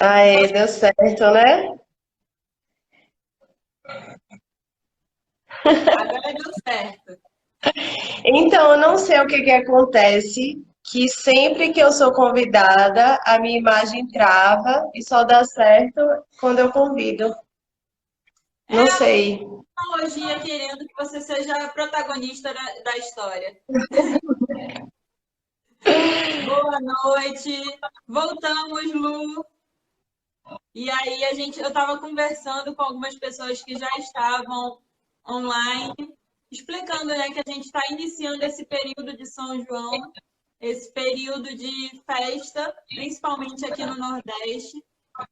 Aí, deu certo, né? Agora deu certo. Então, eu não sei o que que acontece, que sempre que eu sou convidada, a minha imagem trava e só dá certo quando eu convido. É Não a sei. tecnologia querendo que você seja a protagonista da história. Boa noite. Voltamos, Lu. E aí eu estava conversando com algumas pessoas que já estavam online, explicando, né, que a gente está iniciando esse período de São João, esse período de festa, principalmente aqui no Nordeste.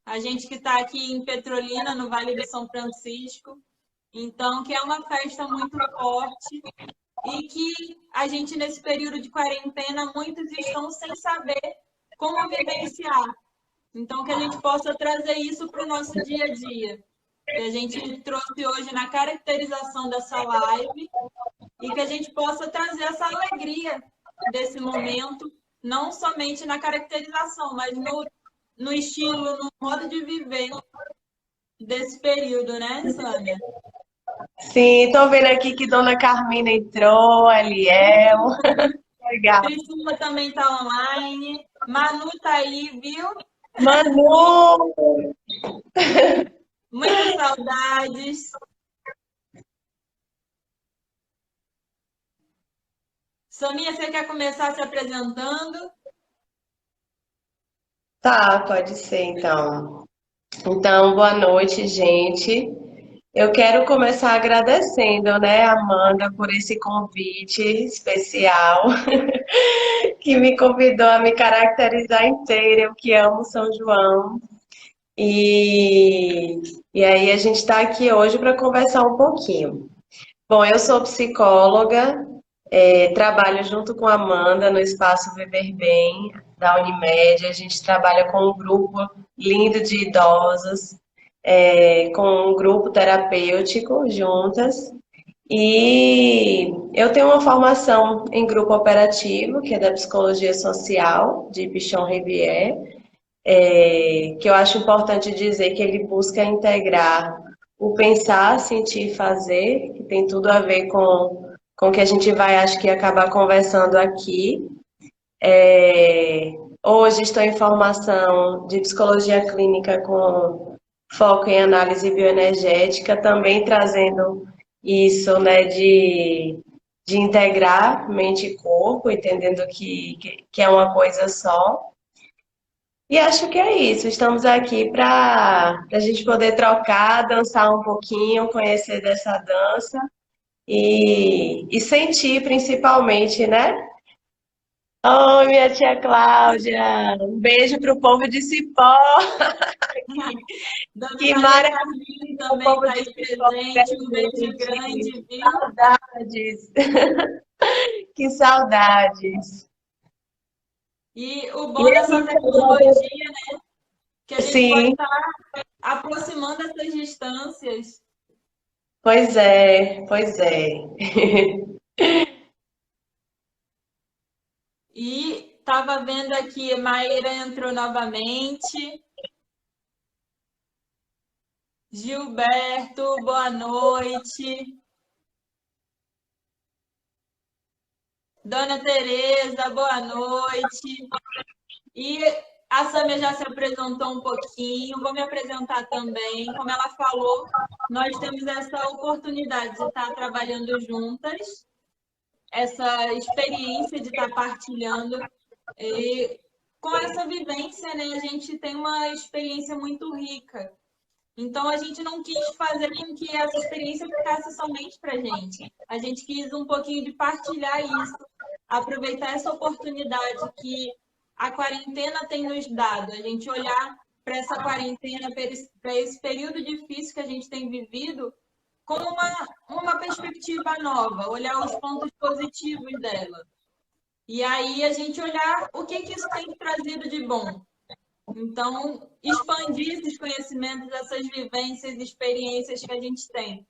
A gente que está aqui em Petrolina, no Vale do São Francisco, então que é uma festa muito forte e que a gente nesse período de quarentena muitos estão sem saber como vivenciar. Então, que a gente possa trazer isso para o nosso dia a dia. Que a gente trouxe hoje na caracterização dessa live e que a gente possa trazer essa alegria desse momento, não somente na caracterização, mas no estilo, no modo de viver desse período, né, Sâmia? Sim, tô vendo aqui que Dona Carmina entrou, Eliel. Legal. Priscila também está online. Manu tá aí, viu? Manu! Muitas saudades. Soninha, você quer começar se apresentando? Tá, pode ser então. Então, boa noite, gente. Eu quero começar agradecendo, né, Amanda, por esse convite especial que me convidou a me caracterizar inteira. Eu que amo São João. E, e aí a gente está aqui hoje para conversar um pouquinho. Bom, eu sou psicóloga, trabalho junto com a Amanda no Espaço Viver Bem, da Unimed. A gente trabalha com um grupo lindo de idosos, com um grupo terapêutico juntas. E eu tenho uma formação em grupo operativo, que é da psicologia social, de Pichon Rivière, que eu acho importante dizer que ele busca integrar o pensar, sentir e fazer, que tem tudo a ver com o que a gente vai, acho que, acabar conversando aqui. Hoje estou em formação de psicologia clínica com foco em análise bioenergética, também trazendo isso, né, de integrar mente e corpo, entendendo que é uma coisa só. E acho que é isso. Estamos aqui para a gente poder trocar, dançar um pouquinho, conhecer dessa dança e sentir principalmente, né? Oi, minha tia Cláudia! Um beijo pro povo de Cipó! Dona Que Maria maravilha, Carmen o também povo está de aí Cipó presente. Um beijo presente! grande, viu? Saudades! Que saudades! E o E bom é dessa isso, eu tecnologia é que a gente pode sim, estar aproximando essas distâncias. pois é, pois é. E estava vendo aqui, Maíra entrou novamente. Gilberto, boa noite. Dona Tereza, boa noite. E a Sâmia já se apresentou um pouquinho, vou me apresentar também. Como ela falou, nós temos essa oportunidade de estar trabalhando juntas, essa experiência de estar partilhando. E com essa vivência, né, a gente tem uma experiência muito rica. Então, a gente não quis fazer com que essa experiência ficasse somente para a gente. A gente quis um pouquinho de partilhar isso, aproveitar essa oportunidade que a quarentena tem nos dado, a gente olhar para essa quarentena, para esse período difícil que a gente tem vivido, com uma perspectiva nova, olhar os pontos positivos dela. E aí a gente olhar o que, que isso tem trazido de bom. Então, expandir esses conhecimentos, essas vivências, experiências que a gente tem.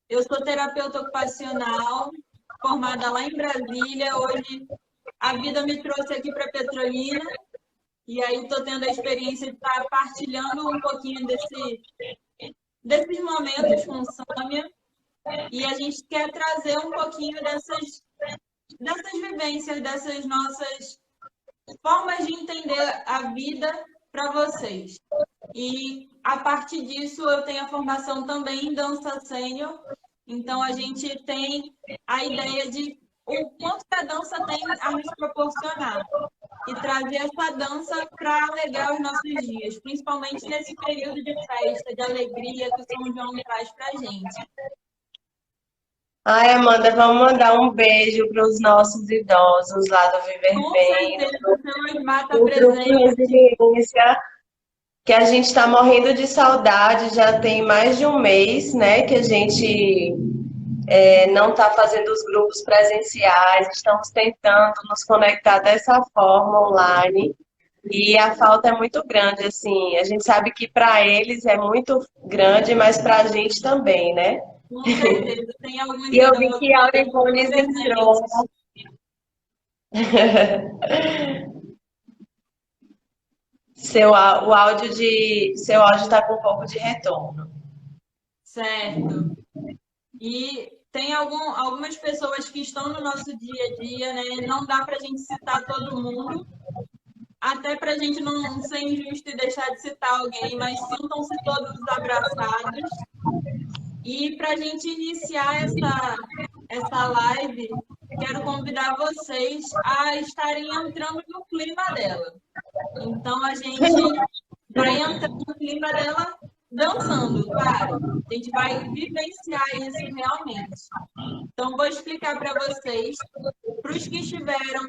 Eu sou terapeuta ocupacional, formada lá em Brasília. Hoje, a vida me trouxe aqui para Petrolina E aí estou tendo a experiência de estar partilhando um pouquinho desses momentos com Sâmia. E a gente quer trazer um pouquinho dessas vivências, dessas nossas formas de entender a vida para vocês. E a partir disso eu tenho a formação também em dança sênior. Então a gente tem a ideia de o quanto que a dança tem a nos proporcionar e trazer essa dança para alegrar os nossos dias, principalmente nesse período de festa, de alegria que o São João traz para a gente. Ai, Amanda, vamos mandar um beijo para os nossos idosos lá do Viver Com Bem, certeza, o seu Osmar está do Grupo presente. Resiliência, que a gente está morrendo de saudade, já tem mais de um mês, né, que a gente não está fazendo os grupos presenciais, estamos tentando nos conectar dessa forma online. E a falta é muito grande, assim. A gente sabe que para eles é muito grande, mas para a gente também, né? Com certeza, tem alguns E eu vi idosos que a presentes. Aurifones entrou. Seu áudio está com um pouco de retorno. Certo. E tem algumas pessoas que estão no nosso dia a dia, né? Não dá para a gente citar todo mundo, até para a gente não ser injusto e deixar de citar alguém, mas sintam-se todos abraçados. E para a gente iniciar essa live, quero convidar vocês a estarem entrando no clima dela. Então, a gente vai entrar no clima dela dançando, claro. A gente vai vivenciar isso realmente. Então, vou explicar para vocês, para os que estiveram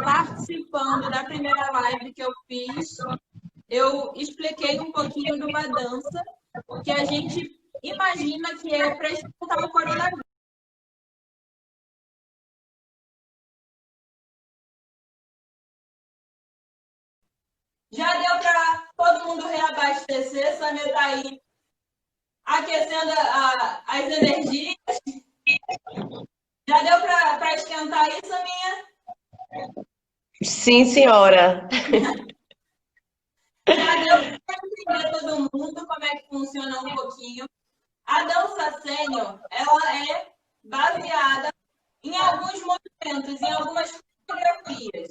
participando da primeira live que eu fiz, eu expliquei um pouquinho de uma dança que a gente imagina que é para espantar o coronavírus. Já deu para todo mundo reabastecer, Samia está aí aquecendo as energias. Já deu para esquentar isso, Saminha? Sim, senhora. Já deu para entender todo mundo como é que funciona um pouquinho. A dança sênior, ela é baseada em alguns movimentos, em algumas coreografias.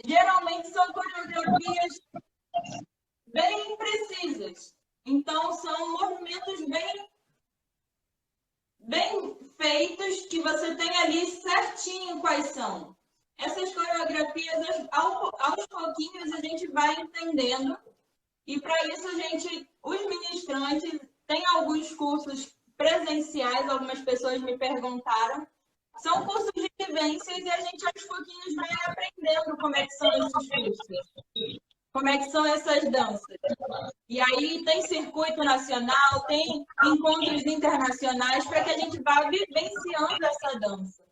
Geralmente são coreografias bem precisas. Então, são movimentos bem feitos, que você tem ali certinho quais são. Essas coreografias, aos pouquinhos, a gente vai entendendo. E para isso, os ministrantes, têm alguns cursos presenciais, algumas pessoas me perguntaram. São cursos de vivências e a gente, aos pouquinhos, vai aprendendo como é que são esses cursos. Como é que são essas danças. E aí tem circuito nacional, tem encontros internacionais para que a gente vá vivenciando essa dança.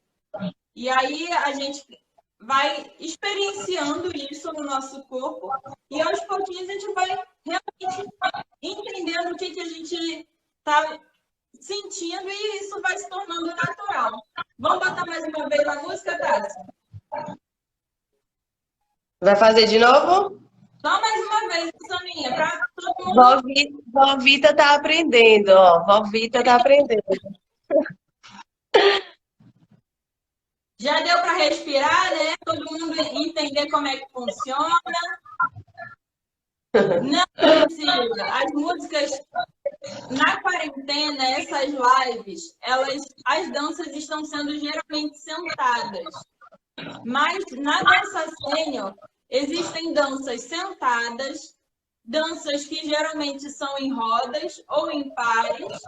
E aí a gente vai experienciando isso no nosso corpo e aos pouquinhos a gente vai realmente entendendo o que a gente está sentindo e isso vai se tornando natural. Vamos botar mais uma vez a música, Tássia? Vai fazer de novo? Só mais uma vez, Saminha, para todo mundo. Vó Vita tá aprendendo, ó. Vó Vita tá aprendendo. Já deu para respirar, né? Todo mundo entender como é que funciona. Não precisa. As músicas na quarentena, essas lives, as danças estão sendo geralmente sentadas. Mas na dança sênior, existem danças sentadas, danças que geralmente são em rodas ou em pares,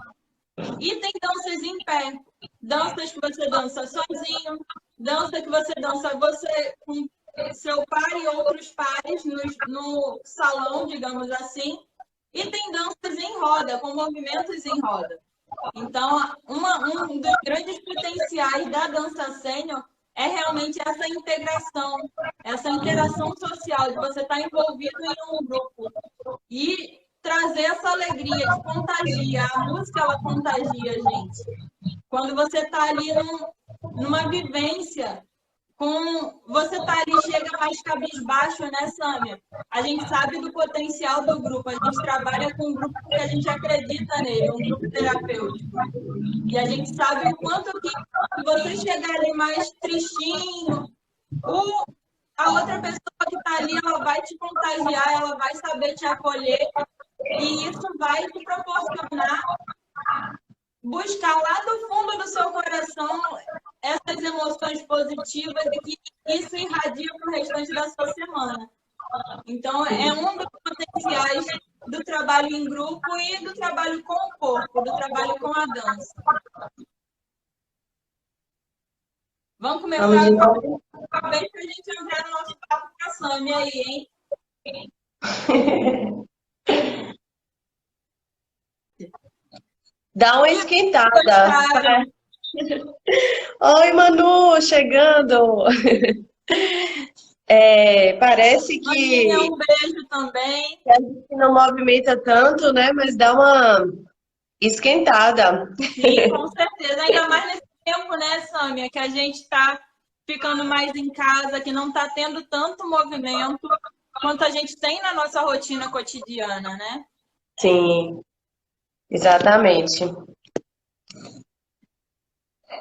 e tem danças em pé. Danças que você dança sozinho, dança que você dança você com seu par e outros pares no salão, digamos assim. E tem danças em roda, com movimentos em roda. Então, um dos grandes potenciais da dança sênior é realmente essa interação social, de você estar envolvido em um grupo. E trazer essa alegria que contagia. A música, ela contagia a gente. Quando você está ali numa vivência você tá ali, chega mais cabisbaixo, né, Sâmia? A gente sabe do potencial do grupo, a gente trabalha com um grupo porque a gente acredita nele, um grupo terapêutico. E a gente sabe o quanto que, se você chegar ali mais tristinho, a outra pessoa que está ali, ela vai te contagiar, ela vai saber te acolher, e isso vai te proporcionar buscar lá do fundo do seu coração essas emoções positivas e que isso irradia para o restante da sua semana. Então, é um dos potenciais do trabalho em grupo e do trabalho com o corpo, do trabalho com a dança. Vamos começar a ver para a gente entrar no nosso papo com a Sâmia aí, hein? Dá uma esquentada. Oi, Manu, chegando. Parece que um beijo também. A gente não movimenta tanto, né? Mas dá uma esquentada. Sim, com certeza. Ainda mais nesse tempo, né, Sâmia, que a gente está ficando mais em casa, que não está tendo tanto movimento quanto a gente tem na nossa rotina cotidiana, né? Sim, exatamente.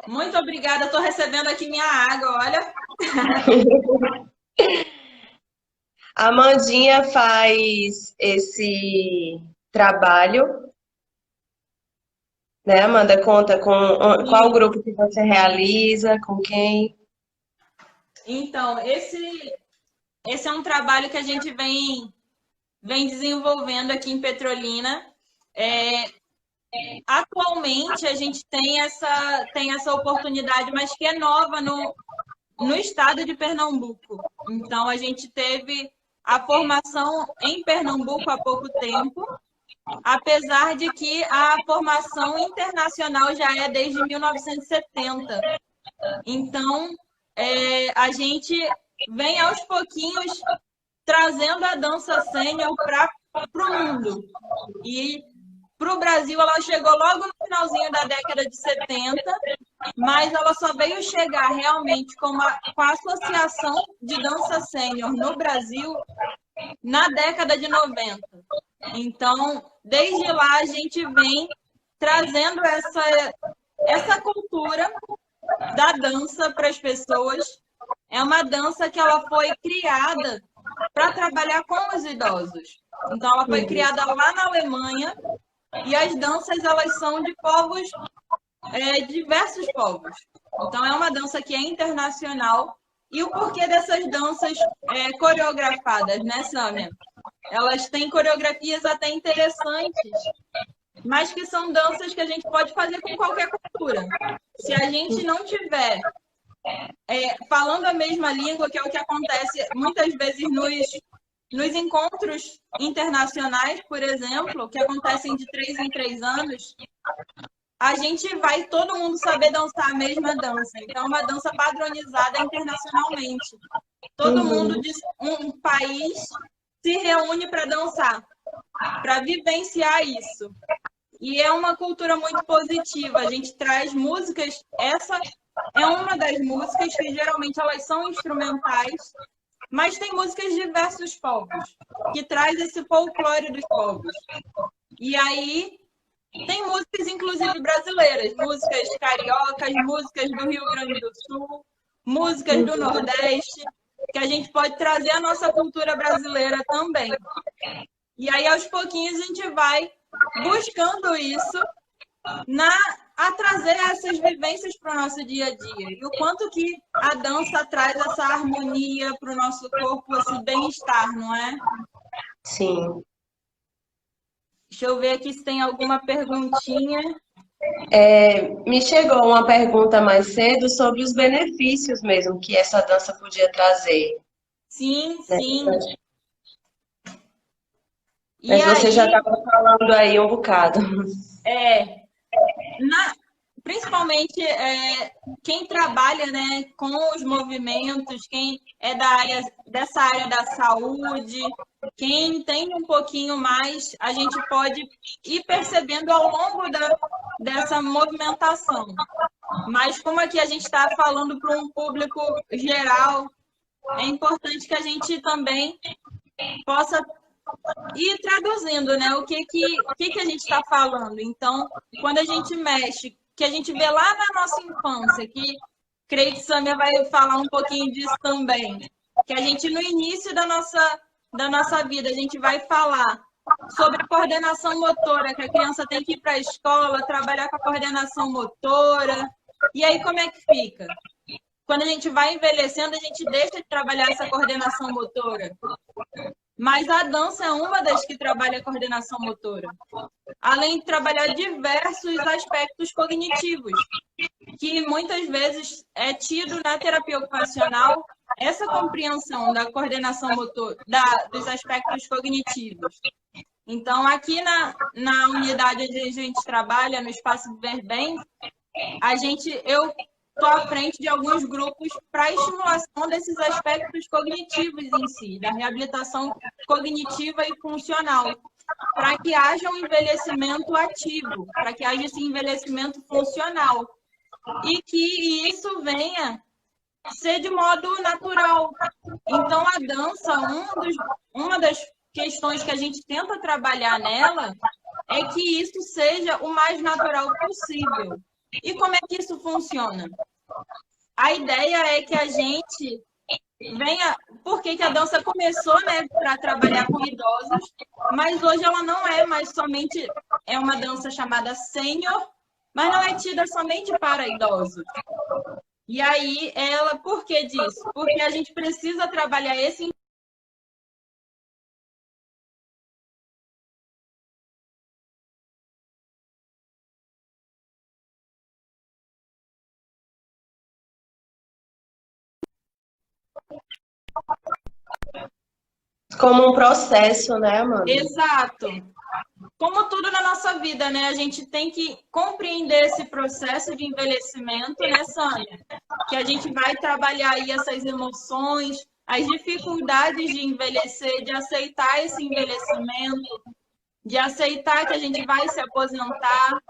Muito obrigada. Estou recebendo aqui minha água, olha. A Amandinha faz esse trabalho, né, Amanda? Conta com qual grupo que você realiza, com quem? Então, esse é um trabalho que a gente vem desenvolvendo aqui em Petrolina. Atualmente, a gente tem essa oportunidade, mas que é nova no estado de Pernambuco. Então, a gente teve a formação em Pernambuco há pouco tempo, apesar de que a formação internacional já é desde 1970. Então, a gente vem aos pouquinhos trazendo a dança sênior para o mundo. E para o Brasil, ela chegou logo no finalzinho da década de 70, mas ela só veio chegar realmente com a Associação de Dança Sênior no Brasil na década de 90. Então, desde lá, a gente vem trazendo essa cultura da dança para as pessoas. É uma dança que ela foi criada para trabalhar com os idosos. Então, ela foi criada lá na Alemanha e as danças, elas são de povos, diversos povos. Então, é uma dança que é internacional. E o porquê dessas danças coreografadas, né, Sâmia? Elas têm coreografias até interessantes, mas que são danças que a gente pode fazer com qualquer cultura. Se a gente não tiver falando a mesma língua, que é o que acontece muitas vezes nos encontros internacionais, por exemplo, que acontecem de 3 em 3 anos, a gente vai todo mundo saber dançar a mesma dança. Então, é uma dança padronizada internacionalmente. Todo mundo de um país se reúne para dançar, para vivenciar isso. E é uma cultura muito positiva. A gente traz músicas. Essa é uma das músicas que geralmente elas são instrumentais, mas tem músicas de diversos povos, que traz esse folclore dos povos. E aí tem músicas, inclusive, brasileiras, músicas cariocas, músicas do Rio Grande do Sul, músicas do Nordeste, que a gente pode trazer a nossa cultura brasileira também. E aí, aos pouquinhos, a gente vai buscando isso a trazer essas vivências para o nosso dia a dia. E o quanto que a dança traz essa harmonia para o nosso corpo, esse bem-estar, não é? Sim. Deixa eu ver aqui se tem alguma perguntinha. Me chegou uma pergunta mais cedo sobre os benefícios mesmo que essa dança podia trazer. Sim, sim. Mas você já estava falando aí um bocado. Principalmente quem trabalha, né, com os movimentos, quem é dessa área da saúde, quem entende um pouquinho mais, a gente pode ir percebendo ao longo dessa movimentação. Mas como aqui a gente está falando para um público geral, é importante que a gente também possa ir traduzindo, né? O que a gente está falando. Então, quando a gente mexe, que a gente vê lá na nossa infância, que creio que Samia vai falar um pouquinho disso também, que a gente, no início da nossa vida, a gente vai falar sobre a coordenação motora, que a criança tem que ir para a escola, trabalhar com a coordenação motora. E aí, como é que fica? Quando a gente vai envelhecendo, a gente deixa de trabalhar essa coordenação motora. Mas a dança é uma das que trabalha a coordenação motora. Além de trabalhar diversos aspectos cognitivos, que muitas vezes é tido na terapia ocupacional essa compreensão da coordenação motor, dos aspectos cognitivos. Então, aqui na unidade onde a gente trabalha, no Espaço Viver Bem, eu estou à frente de alguns grupos para a estimulação desses aspectos cognitivos em si, da reabilitação cognitiva e funcional, para que haja um envelhecimento ativo, para que haja esse envelhecimento funcional e que isso venha ser de modo natural. Então, a dança, uma das questões que a gente tenta trabalhar nela é que isso seja o mais natural possível. E como é que isso funciona? A ideia é que a gente venha... Por que a dança começou, né, para trabalhar com idosos, mas hoje ela não é mais somente... É uma dança chamada sênior, mas não é tida somente para idosos. E aí, por que disso? Porque a gente precisa trabalhar esse... Como um processo, né, Amanda? Exato. Como tudo na nossa vida, né? A gente tem que compreender esse processo de envelhecimento, né, Sânia? Que a gente vai trabalhar aí essas emoções, as dificuldades de envelhecer, de aceitar esse envelhecimento, de aceitar que a gente vai se aposentar.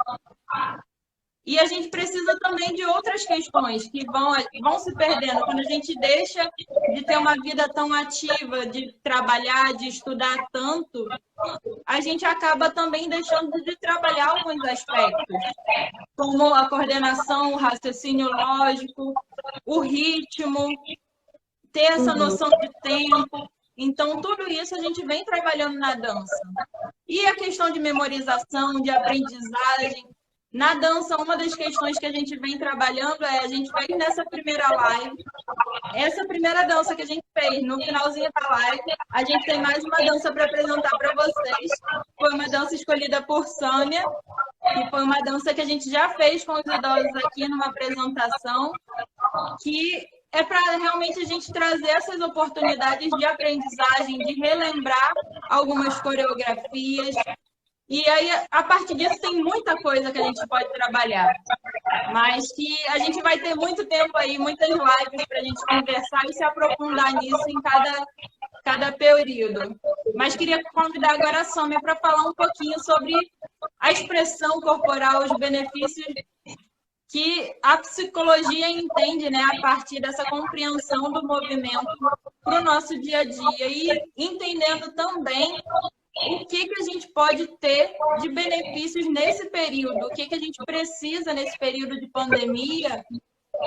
E a gente precisa também de outras questões que vão se perdendo. Quando a gente deixa de ter uma vida tão ativa, de trabalhar, de estudar tanto, a gente acaba também deixando de trabalhar alguns aspectos, como a coordenação, o raciocínio lógico, o ritmo, ter essa noção de tempo. Então, tudo isso a gente vem trabalhando na dança. E a questão de memorização, de aprendizagem. Na dança, uma das questões que a gente vem trabalhando a gente veio nessa primeira live, essa primeira dança que a gente fez, no finalzinho da live, a gente tem mais uma dança para apresentar para vocês. Foi uma dança escolhida por Sânia, que foi uma dança que a gente já fez com os idosos aqui numa apresentação, que é para realmente a gente trazer essas oportunidades de aprendizagem, de relembrar algumas coreografias. E aí, a partir disso, tem muita coisa que a gente pode trabalhar. Mas que a gente vai ter muito tempo aí, muitas lives para a gente conversar e se aprofundar nisso em cada período. Mas queria convidar agora a Sâmia para falar um pouquinho sobre a expressão corporal, os benefícios que a psicologia entende, né, a partir dessa compreensão do movimento para o nosso dia a dia e entendendo também o que a gente pode ter de benefícios nesse período, o que a gente precisa nesse período de pandemia,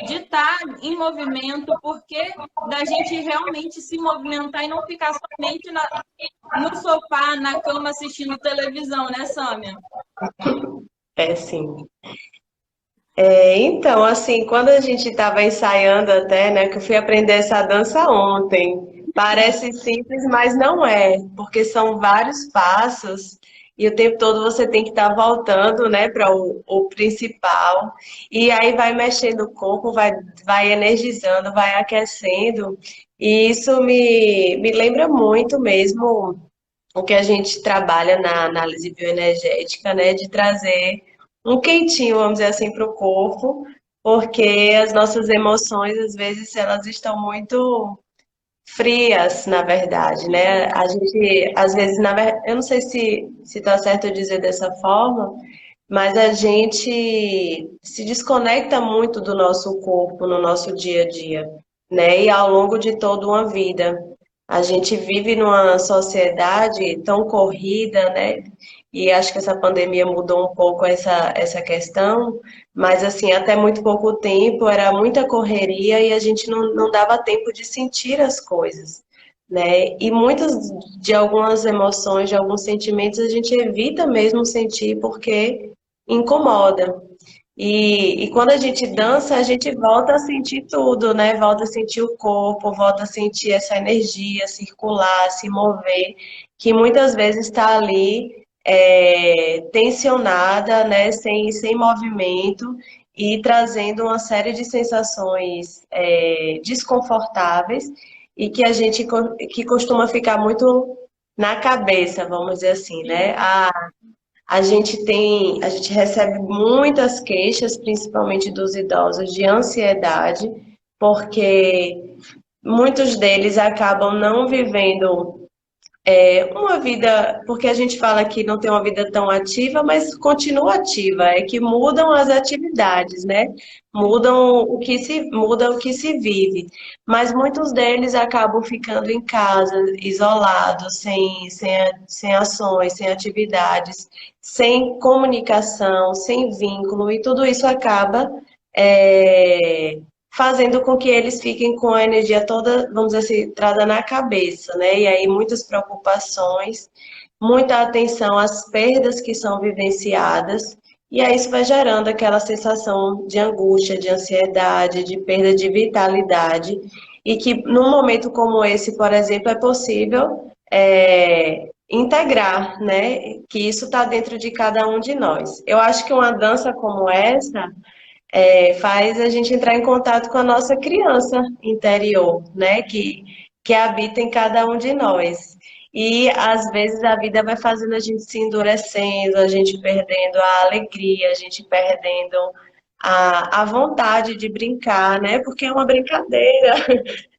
de estar em movimento, porque da gente realmente se movimentar e não ficar somente no sofá, na cama, assistindo televisão, né, Sâmia? É, sim. Então, assim, quando a gente estava ensaiando até, né, que eu fui aprender essa dança ontem, parece simples, mas não é, porque são vários passos e o tempo todo você tem que estar voltando, né, para o principal. E aí vai mexendo o corpo, vai energizando, vai aquecendo. E isso me lembra muito mesmo o que a gente trabalha na análise bioenergética, né, de trazer um quentinho, vamos dizer assim, para o corpo, porque as nossas emoções, às vezes, elas estão muito frias, na verdade, né? A gente, às vezes, eu não sei se está certo eu dizer dessa forma, mas a gente se desconecta muito do nosso corpo no nosso dia a dia, né? E ao longo de toda uma vida. A gente vive numa sociedade tão corrida, né? E acho que essa pandemia mudou um pouco essa questão, mas assim, até muito pouco tempo era muita correria e a gente não dava tempo de sentir as coisas, né? E muitas de algumas emoções, de alguns sentimentos, a gente evita mesmo sentir porque incomoda. E quando a gente dança, a gente volta a sentir tudo, né? Volta a sentir o corpo, volta a sentir essa energia circular, se mover, que muitas vezes está ali tensionada, né? Sem movimento e trazendo uma série de sensações desconfortáveis e que a gente que costuma ficar muito na cabeça, vamos dizer assim, né? Sim. A gente recebe muitas queixas, principalmente dos idosos, de ansiedade, porque muitos deles acabam não vivendo uma vida, porque a gente fala que não tem uma vida tão ativa, mas continua ativa, é que mudam as atividades, né? Muda o que se vive. Mas muitos deles acabam ficando em casa, isolados, sem ações, sem atividades, sem comunicação, sem vínculo, e tudo isso acaba é, fazendo com que eles fiquem com a energia toda, vamos dizer assim, entrada na cabeça, né? E aí muitas preocupações, muita atenção às perdas que são vivenciadas, e aí isso vai gerando aquela sensação de angústia, de ansiedade, de perda de vitalidade, e que num momento como esse, por exemplo, é possível integrar, né? Que isso está dentro de cada um de nós. Eu acho que uma dança como essa faz a gente entrar em contato com a nossa criança interior, né? Que habita em cada um de nós. E às vezes a vida vai fazendo a gente se endurecendo, a gente perdendo a alegria, a gente perdendo a vontade de brincar, né? Porque é uma brincadeira.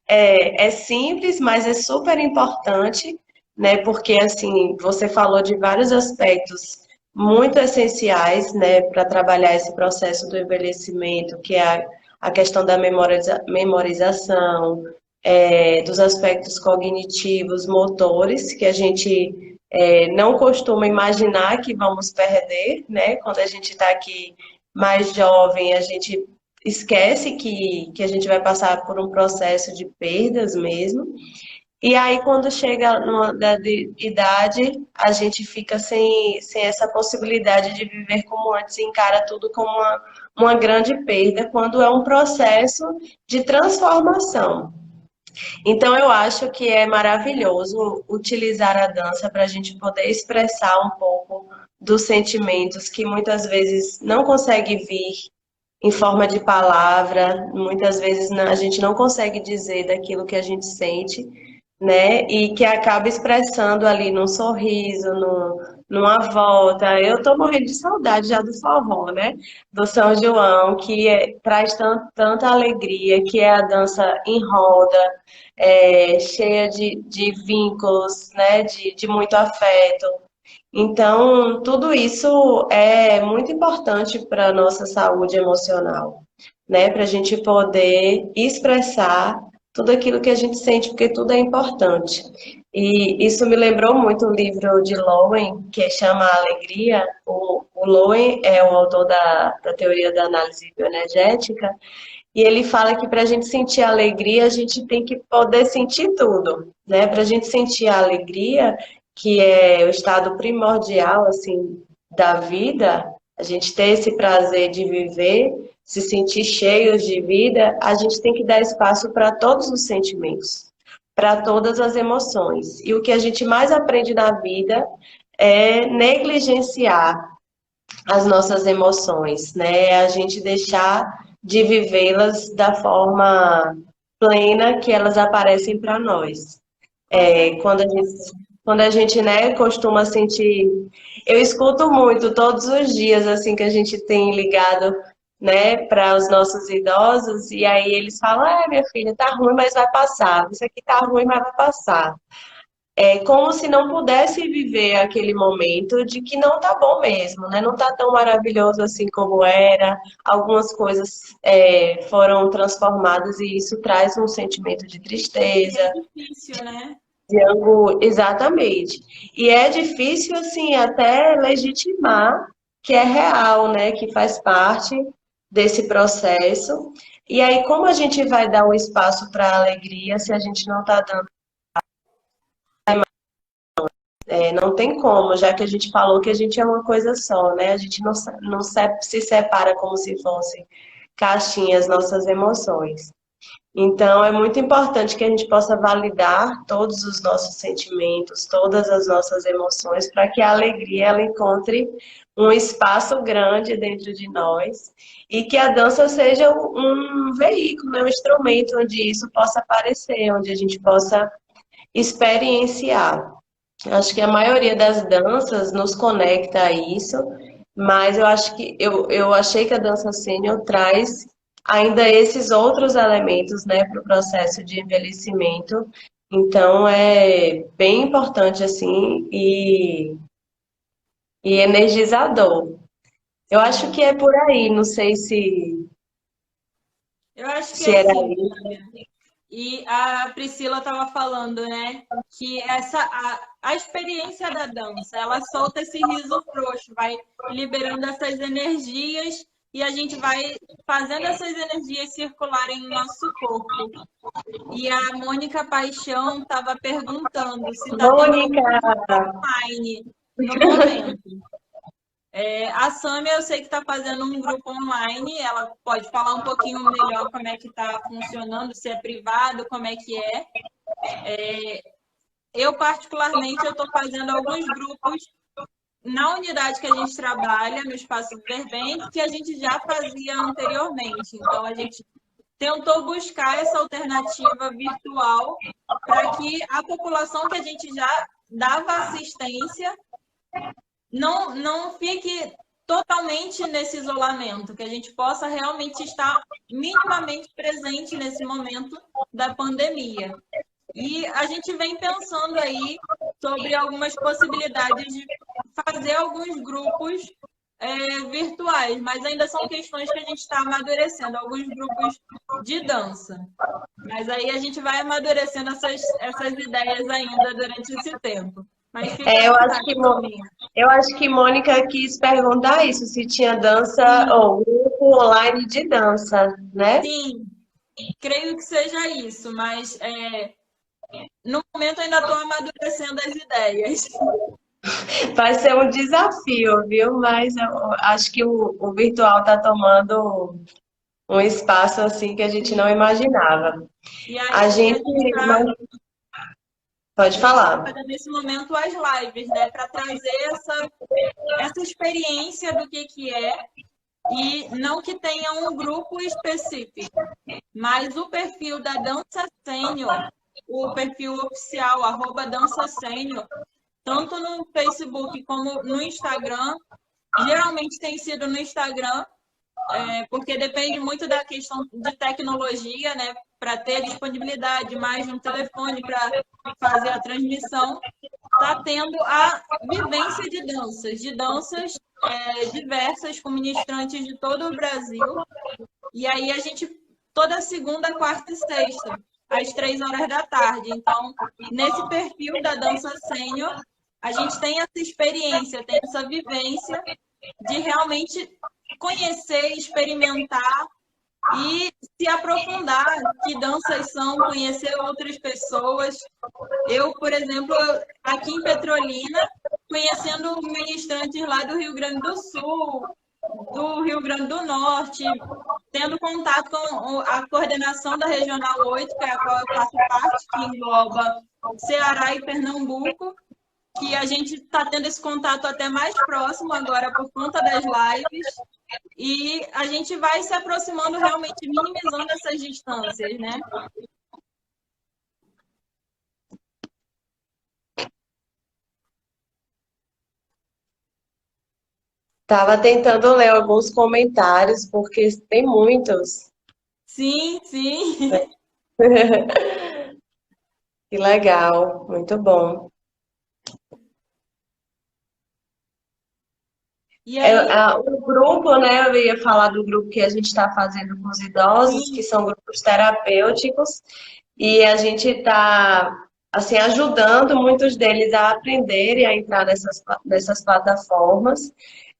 É simples, mas é super importante, né? Porque assim, você falou de vários aspectos muito essenciais, né, para trabalhar esse processo do envelhecimento, que é a questão da memorização, dos aspectos cognitivos, motores, que a gente não costuma imaginar que vamos perder, né? Quando a gente está aqui mais jovem, a gente esquece que a gente vai passar por um processo de perdas mesmo. E aí, quando chega numa idade, a gente fica sem essa possibilidade de viver como antes, encara tudo como uma grande perda, quando é um processo de transformação. Então, eu acho que é maravilhoso utilizar a dança para a gente poder expressar um pouco dos sentimentos que muitas vezes não consegue vir em forma de palavra, muitas vezes a gente não consegue dizer daquilo que a gente sente, né? E que acaba expressando ali num sorriso, numa volta. Eu tô morrendo de saudade já do forró, né? Do São João, que traz tanta alegria, que é a dança em roda, cheia de vínculos, né? De muito afeto. Então, tudo isso é muito importante para a nossa saúde emocional, né? Para a gente poder expressar tudo aquilo que a gente sente, porque tudo é importante. E isso me lembrou muito o livro de Lowen, que chama Alegria. O Lowen é o autor da teoria da análise bioenergética, e ele fala que para a gente sentir alegria, a gente tem que poder sentir tudo, né? Para a gente sentir a alegria, que é o estado primordial, assim, da vida, a gente ter esse prazer de viver, se sentir cheios de vida, a gente tem que dar espaço para todos os sentimentos, para todas as emoções. E o que a gente mais aprende na vida é negligenciar as nossas emoções, né? A gente deixar de vivê-las da forma plena que elas aparecem para nós. Com É, certeza. quando a gente, né, costuma sentir. Eu escuto muito todos os dias, assim, que a gente tem ligado, né, para os nossos idosos, e aí eles falam: ah, minha filha, tá ruim, mas vai passar. Isso aqui tá ruim, mas vai passar. como se não pudesse viver aquele momento de que não tá bom mesmo, né? Não tá tão maravilhoso assim como era. Algumas coisas foram transformadas e isso traz um sentimento de E é tristeza, difícil, né? de algo, exatamente. E é difícil assim até legitimar que é real, né? Que faz parte desse processo. E aí, como a gente vai dar um espaço para a alegria se a gente não está dando? Não tem como, já que a gente falou que a gente é uma coisa só, né? A gente não se separa como se fossem caixinhas nossas emoções. Então, é muito importante que a gente possa validar todos os nossos sentimentos, todas as nossas emoções, para que a alegria ela encontre um espaço grande dentro de nós e que a dança seja um veículo, né? Um instrumento onde isso possa aparecer, onde a gente possa experienciar. Acho que a maioria das danças nos conecta a isso, mas eu acho que eu achei que a dança sênior traz ainda esses outros elementos, né, para o processo de envelhecimento. Então é bem importante assim e energizador. Eu acho Sim. que é por aí, não sei se Eu acho que se é era assim. isso. E a Priscila estava falando, né, que a experiência da dança, ela solta esse riso frouxo, vai liberando essas energias e a gente vai fazendo essas energias circularem no nosso corpo. E a Mônica Paixão estava perguntando se está tendo algum Mônica, grupo online no momento. A Sâmia, eu sei que está fazendo um grupo online, ela pode falar um pouquinho melhor como é que está funcionando, se é privado, como é que é. Eu, particularmente, eu estou fazendo alguns grupos na unidade que a gente trabalha, no Espaço Vervente, que a gente já fazia anteriormente. Então, a gente tentou buscar essa alternativa virtual para que a população que a gente já dava assistência não fique totalmente nesse isolamento, que a gente possa realmente estar minimamente presente nesse momento da pandemia. E a gente vem pensando aí sobre algumas possibilidades de fazer alguns grupos virtuais, mas ainda são questões que a gente está amadurecendo, alguns grupos de dança. Mas aí a gente vai amadurecendo essas ideias ainda durante esse tempo. Mas fica à eu acho vontade, que Saminha. eu acho que Mônica quis perguntar isso, se tinha dança Sim, ou grupo online de dança, né? sim, creio que seja isso, mas no momento ainda estou amadurecendo as ideias. Vai ser um desafio, viu? Mas eu acho que o virtual está tomando um espaço assim que a gente não Sim. imaginava. E A aí gente, pode a gente está falar. fazendo nesse momento as lives, né, para trazer essa experiência do que é, e não que tenha um grupo específico, mas o perfil da Dança Sênior, o perfil oficial, @Dança Sênior, tanto no Facebook como no Instagram, geralmente tem sido no Instagram, porque depende muito da questão de tecnologia, né? Para ter disponibilidade mais de um telefone para fazer a transmissão, está tendo a vivência de danças diversas com ministrantes de todo o Brasil. E aí a gente, toda segunda, quarta e sexta, às 3 horas da tarde. Então, nesse perfil da dança sênior, a gente tem essa experiência, tem essa vivência de realmente conhecer, experimentar e se aprofundar que danças são, conhecer outras pessoas. Eu, por exemplo, aqui em Petrolina, conhecendo ministrantes lá do Rio Grande do Sul, do Rio Grande do Norte, tendo contato com a coordenação da Regional 8, que é a qual eu faço parte, que engloba Ceará e Pernambuco, que a gente está tendo esse contato até mais próximo agora por conta das lives, e a gente vai se aproximando realmente, minimizando essas distâncias, né? Tava tentando ler alguns comentários, porque tem muitos. Sim, sim. Que legal, muito bom. E aí, O grupo, né? Eu ia falar do grupo que a gente está fazendo com os idosos, que sim, são grupos terapêuticos, e a gente está assim ajudando muitos deles a aprenderem a entrar nessas plataformas.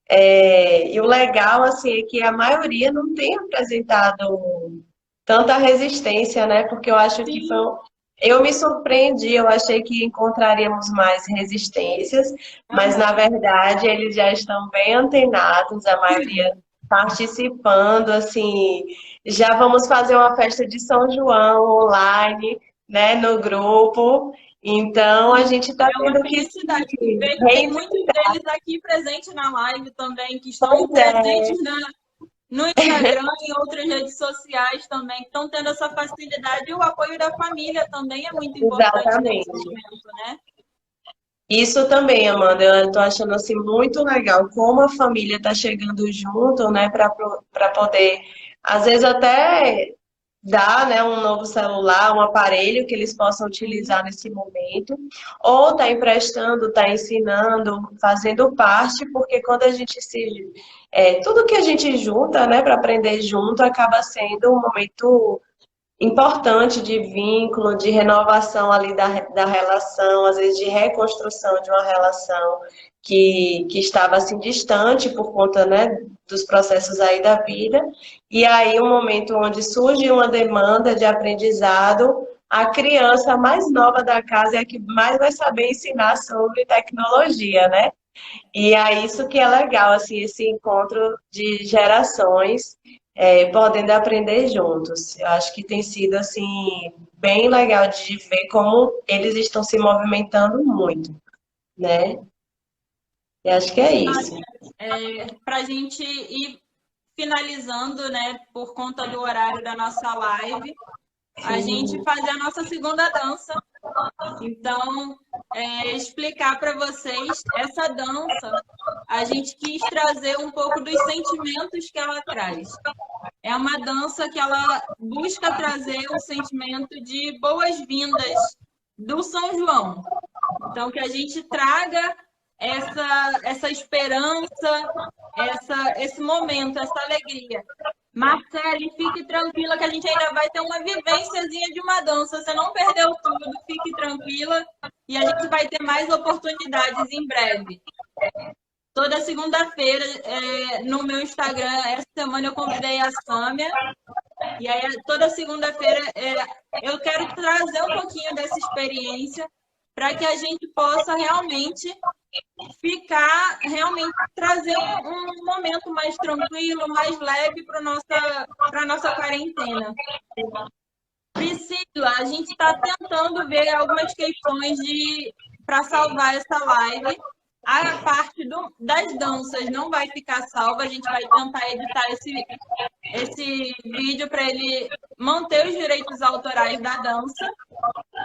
E o legal assim é que a maioria não tem apresentado tanta resistência, né? Porque eu acho que sim, eu me surpreendi, eu achei que encontraríamos mais resistências, mas na aham. verdade eles já estão bem antenados, a maioria participando, assim, já vamos fazer uma festa de São João online, né, no grupo. Então a Sim, gente está é uma tendo que se felicidade ver que tem muitos reinventar. deles aqui presentes na live também, que estão Pois é, presentes no Instagram e em outras redes sociais também, que estão tendo essa facilidade e o apoio da família também é muito importante nesse exatamente. momento, né? Isso também, Amanda, eu estou achando assim muito legal como a família está chegando junto, né, para poder, às vezes até dar, né, um novo celular, um aparelho que eles possam Sim, utilizar nesse momento, ou tá emprestando, tá ensinando, fazendo parte, porque quando a gente tudo que a gente junta, né, para aprender junto, acaba sendo um momento importante de vínculo, de renovação ali da relação, às vezes de reconstrução de uma relação que estava assim distante por conta, né, dos processos aí da vida. E aí um momento onde surge uma demanda de aprendizado, a criança mais nova da casa é a que mais vai saber ensinar sobre tecnologia, né? E é isso que é legal, assim, esse encontro de gerações podendo aprender juntos. Eu acho que tem sido, assim, bem legal de ver como eles estão se movimentando muito, né? E acho que é isso. para a gente ir finalizando, né, por conta do horário da nossa live, a gente Sim. fazer a nossa segunda dança. Então, explicar para vocês essa dança, a gente quis trazer um pouco dos sentimentos que ela traz. É uma dança que ela busca trazer o sentimento de boas-vindas do São João. Então, que a gente traga essa esperança, esse momento, essa alegria. Marcele, fique tranquila que a gente ainda vai ter uma vivênciazinha de uma dança. Você não perdeu tudo, fique tranquila e a gente vai ter mais oportunidades em breve. Toda segunda-feira, no meu Instagram, essa semana eu convidei a Sâmia, e aí toda segunda-feira eu quero trazer um pouquinho dessa experiência para que a gente possa realmente trazer um momento mais tranquilo, mais leve para a nossa quarentena. Priscila, a gente está tentando ver algumas questões para salvar essa live. A parte das danças não vai ficar salva, a gente vai tentar editar esse vídeo para ele manter os direitos autorais da dança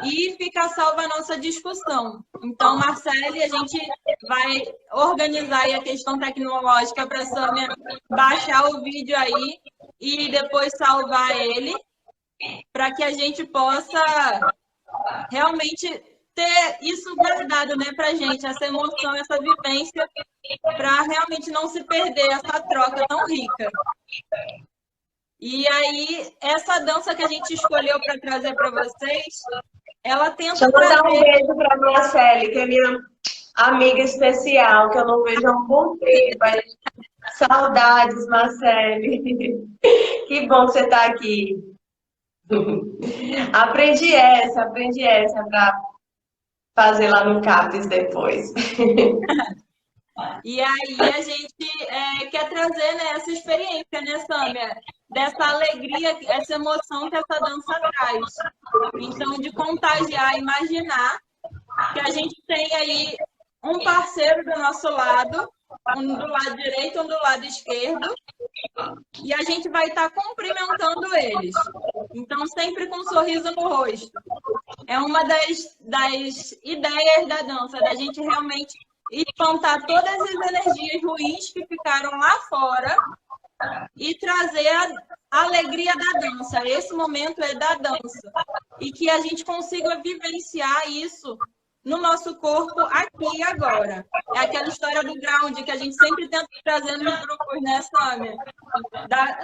e ficar salva a nossa discussão. Então, Marcele, a gente vai organizar aí a questão tecnológica para a Sâmia baixar o vídeo aí e depois salvar ele, para que a gente possa realmente ter isso guardado, né, para a gente, essa emoção, essa vivência, para realmente não se perder essa troca tão rica. E aí, essa dança que a gente escolheu para trazer para vocês, ela Deixa tenta eu mandar um trazer. beijo para a Marcele, que é minha amiga especial, que eu não vejo há um bom tempo. Saudades, Marcele. Que bom que você está aqui. Aprendi essa para fazer lá no CAPES depois. E aí a gente quer trazer, né, essa experiência, né, Sâmia? Dessa alegria, essa emoção que essa dança traz. Então, de contagiar, imaginar que a gente tem aí um parceiro do nosso lado, um do lado direito, um do lado esquerdo, e a gente vai estar cumprimentando eles. Então, sempre com um sorriso no rosto. É uma das ideias da dança, da gente realmente espantar todas as energias ruins que ficaram lá fora e trazer a alegria da dança. Esse momento é da dança. e que a gente consiga vivenciar isso no nosso corpo aqui e agora. É aquela história do ground que a gente sempre tenta trazer nos grupos, né, Sâmia?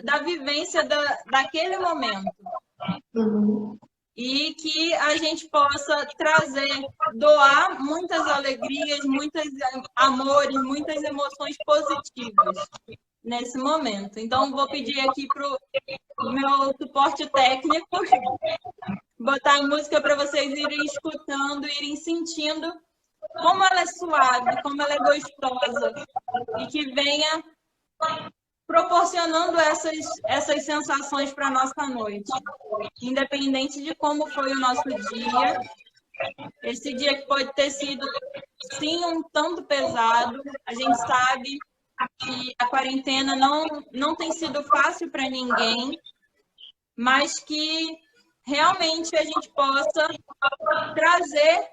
Da vivência daquele momento. Uhum. E que a gente possa trazer, doar muitas alegrias, muitos amores, muitas emoções positivas nesse momento. Então, vou pedir aqui para o meu suporte técnico botar a música para vocês irem escutando, irem sentindo como ela é suave, como ela é gostosa e que venha proporcionando essas sensações para a nossa noite. Independente de como foi o nosso dia, esse dia que pode ter sido, sim, um tanto pesado, a gente sabe que a quarentena não tem sido fácil para ninguém, mas que realmente a gente possa trazer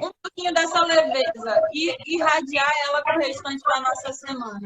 um pouquinho dessa leveza e irradiar ela para o restante da nossa semana.